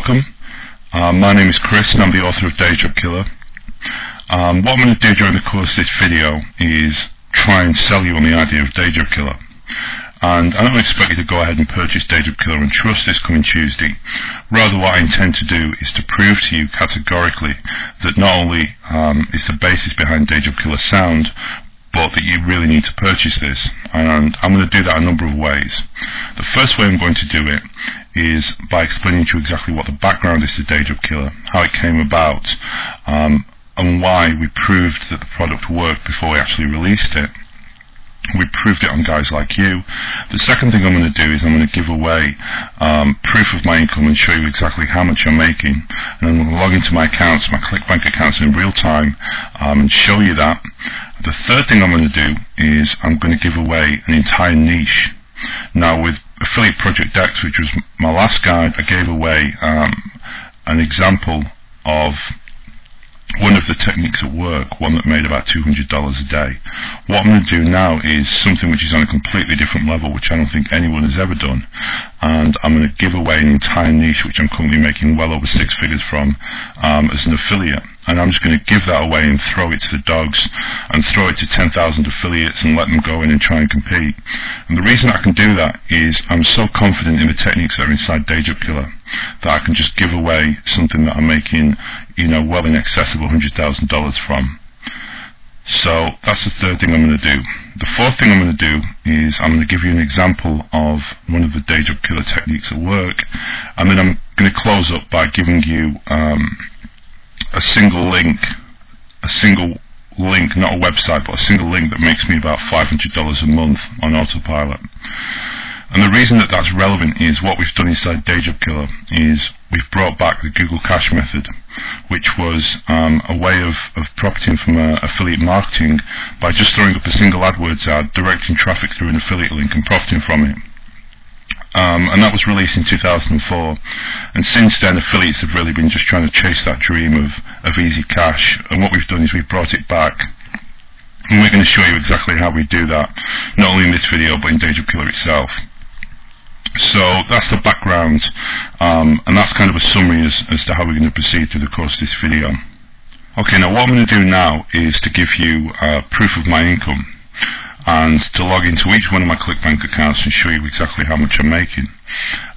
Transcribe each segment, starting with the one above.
Welcome. My name is Chris and I'm the author of Dayjobkiller. What I'm going to do during the course of this video is try and sell you on the idea of Dayjobkiller. And I don't expect you to go ahead and purchase Dayjobkiller and trust this coming Tuesday. Rather, what I intend to do is to prove to you categorically that not only is the basis behind Dayjobkiller sound, but that you really need to purchase this. And I'm going to do that a number of ways. The first way I'm going to do it is by explaining to you exactly what the background is to Dayjobkiller, how it came about, and why we proved that the product worked before we actually released it. We proved it on guys like you. The second thing I'm going to do is I'm going to give away proof of my income and show you exactly how much I'm making. And I'm going to log into my accounts, my ClickBank accounts in real time, and show you that. The third thing I'm going to do is I'm going to give away an entire niche. Now with Affiliate Project X, which was my last guide, I gave away an example of one of the techniques at work, one that made about $200 a day. What I'm going to do now is something which is on a completely different level, which I don't think anyone has ever done, and I'm going to give away an entire niche which I'm currently making well over 6 figures from as an affiliate. And I'm just going to give that away and throw it to the dogs and throw it to 10,000 affiliates and let them go in and try and compete. And the reason I can do that is I'm so confident in the techniques that are inside Dayjobkiller that I can just give away something that I'm making, well in excess of $100,000 from. So that's the third thing I'm going to do. The fourth thing I'm going to do is I'm going to give you an example of one of the Dayjobkiller techniques at work, and then I'm going to close up by giving you a single link, not a website, but a single link that makes me about $500 a month on autopilot. And the reason that that's relevant is what we've done inside Dayjobkiller is we've brought back the Google Cash method, which was a way of profiting from affiliate marketing by just throwing up a single AdWords ad, directing traffic through an affiliate link and profiting from it. And that was released in 2004, and since then affiliates have really been just trying to chase that dream of easy cash, and what we've done is we've brought it back, and we're going to show you exactly how we do that, not only in this video but in Dayjobkiller itself. So that's the background, and that's kind of a summary as to how we're going to proceed through the course of this video. Okay, now what I'm going to do now is to give you proof of my income, and to log into each one of my ClickBank accounts and show you exactly how much I'm making.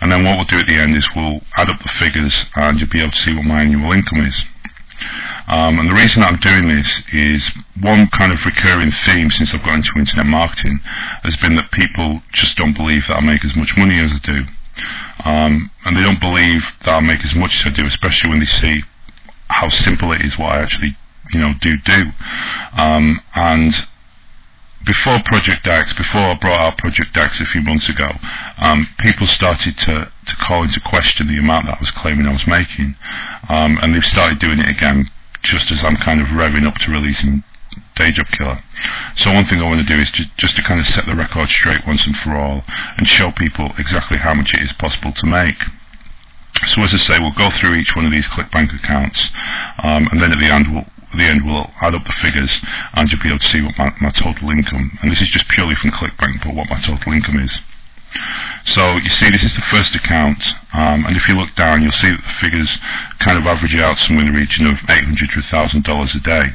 And then what we'll do at the end is we'll add up the figures and you'll be able to see what my annual income is. And the reason that I'm doing this is one kind of recurring theme since I've got into internet marketing has been that people just don't believe that I make as much money as I do. And they don't believe that I make as much as I do, especially when they see how simple it is what I actually do. And before Project X, before I brought out Project X a few months ago, people started to call into question the amount that I was claiming I was making, and they've started doing it again just as I'm kind of revving up to releasing Dayjobkiller. So one thing I want to do is just to kind of set the record straight once and for all and show people exactly how much it is possible to make. So as I say, we'll go through each one of these ClickBank accounts, and then at the end we'll add up the figures and you'll be able to see what my total income, and this is just purely from ClickBank, but what my total income is. So you see this is the first account, and if you look down you'll see that the figures kind of average out somewhere in the region of $800 to $1,000 a day.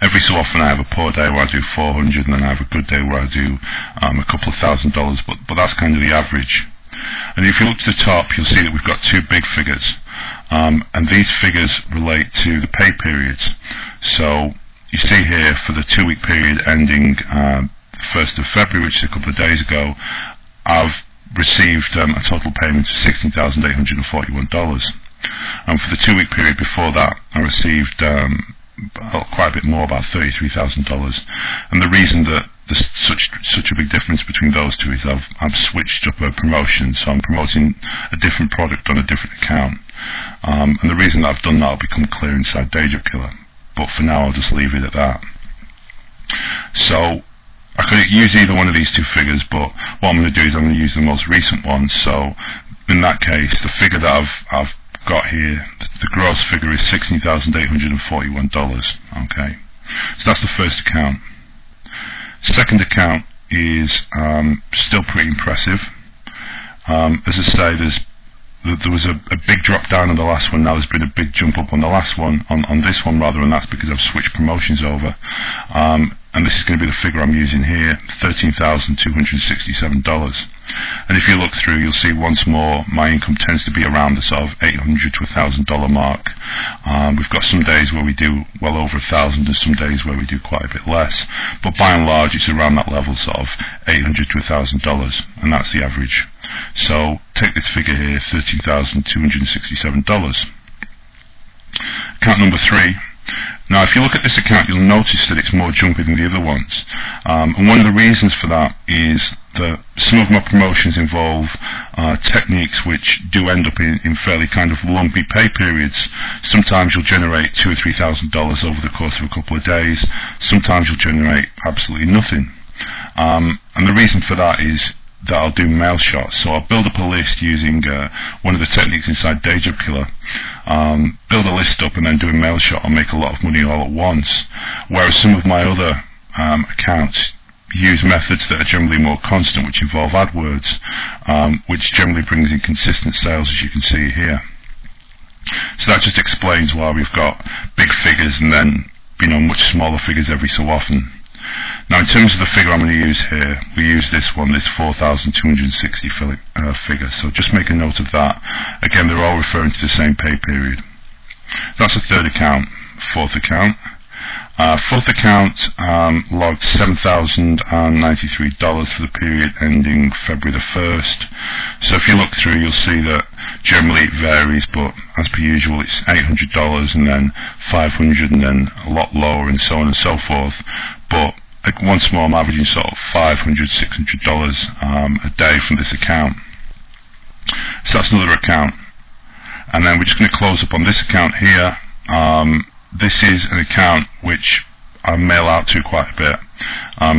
Every so often I have a poor day where I do 400, and then I have a good day where I do a couple of $1,000, but that's kind of the average. And if you look to the top, you'll see that we've got two big figures, and these figures relate to the pay periods. So you see here for the 2-week period ending 1st of February, which is a couple of days ago, I've received a total payment of $16,841. And for the 2-week period before that, I received quite a bit more, about $33,000. And the reason that there's such a big difference between those two is I've switched up a promotion, so I'm promoting a different product on a different account. And the reason that I've done that will become clear inside Dayjobkiller, but for now I'll just leave it at that. So I could use either one of these two figures, but what I'm going to do is I'm going to use the most recent one. So in that case, the figure that I've got here, the gross figure is $16,841. Okay, so that's the first account. Second account is still pretty impressive. As I say, there's there was a big drop down on the last one. Now there's been a big jump up on the last one, on this one rather, and that's because I've switched promotions over. And this is going to be the figure I'm using here, $13,267. And if you look through, you'll see once more my income tends to be around the sort of $800 to $1,000 mark. We've got some days where we do well over $1,000 and some days where we do quite a bit less. But by and large, it's around that level, sort of $800 to $1,000, and that's the average. So take this figure here, $13,267. Account number 3. Now, if you look at this account, you'll notice that it's more jumpy than the other ones. And one of the reasons for that is that some of my promotions involve techniques which do end up in fairly kind of lumpy pay periods. Sometimes you'll generate $2,000 or $3,000 over the course of a couple of days. Sometimes you'll generate absolutely nothing. And the reason for that is that I'll do mail shots. So I'll build up a list using one of the techniques inside dayjobkiller. Build a list up and then do a mail shot. I'll make a lot of money all at once. Whereas some of my other accounts use methods that are generally more constant, which involve AdWords, which generally brings in consistent sales, as you can see here. So that just explains why we've got big figures and then much smaller figures every so often. Now, in terms of the figure I'm going to use here, we use this one, this 4,260 figure, so just make a note of that. Again, they're all referring to the same pay period. That's the third account. Fourth account. Fourth account logged $7,093 for the period ending February the 1st. So if you look through, you'll see that generally it varies, but as per usual, it's $800 and then $500 and then a lot lower and so on and so forth. But once more, I'm averaging sort of $500, $600 a day from this account. So that's another account. And then we're just going to close up on this account here. This is an account which I mail out to quite a bit.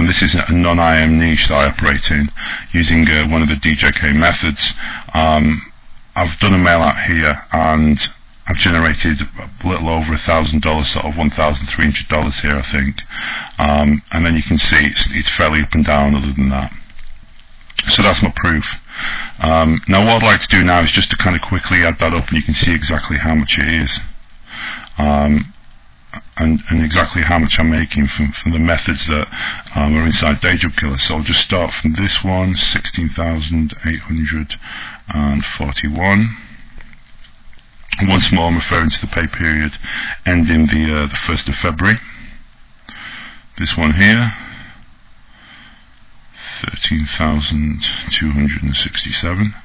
This is a non-IM niche that I operate in using one of the DJK methods. I've done a mail out here and I've generated a little over $1,000, sort of $1,300 here, I think. And then you can see it's fairly up and down other than that. So that's my proof. Now what I'd like to do now is just to kind of quickly add that up and you can see exactly how much it is. And exactly how much I'm making from the methods that are inside dayjobkiller. So I'll just start from this one, 16,841. Once more, I'm referring to the pay period ending the 1st of February. This one here, 13,267.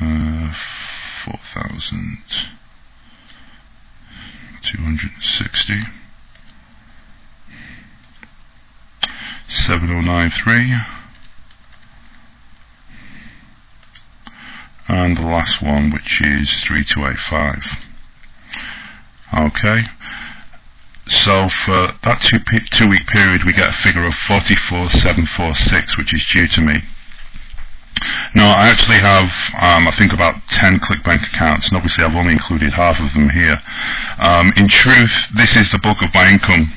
4,260. 7093. And the last one, which is 3285. Okay, so for that two-week period we get a figure of 44,746, which is due to me. Now I actually have I think about 10 ClickBank accounts, and obviously I've only included half of them here. In truth, this is the bulk of my income.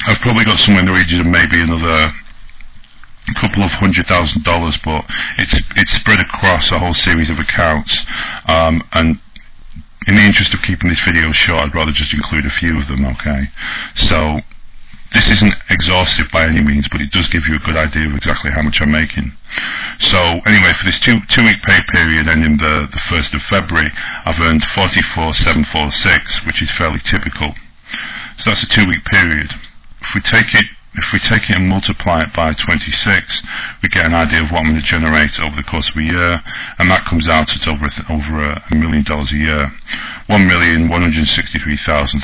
I've probably got somewhere in the region of maybe another couple of $100,000, but it's spread across a whole series of accounts, and in the interest of keeping this video short, I'd rather just include a few of them. Okay, so this isn't exhaustive by any means, but it does give you a good idea of exactly how much I'm making. So anyway, for this two-week pay period ending the 1st of February, I've earned 44,746, which is fairly typical. So that's a 2-week period. If we take it and multiply it by 26, we get an idea of what I'm going to generate over the course of a year, and that comes out at over $1 million a year, $1,163,300.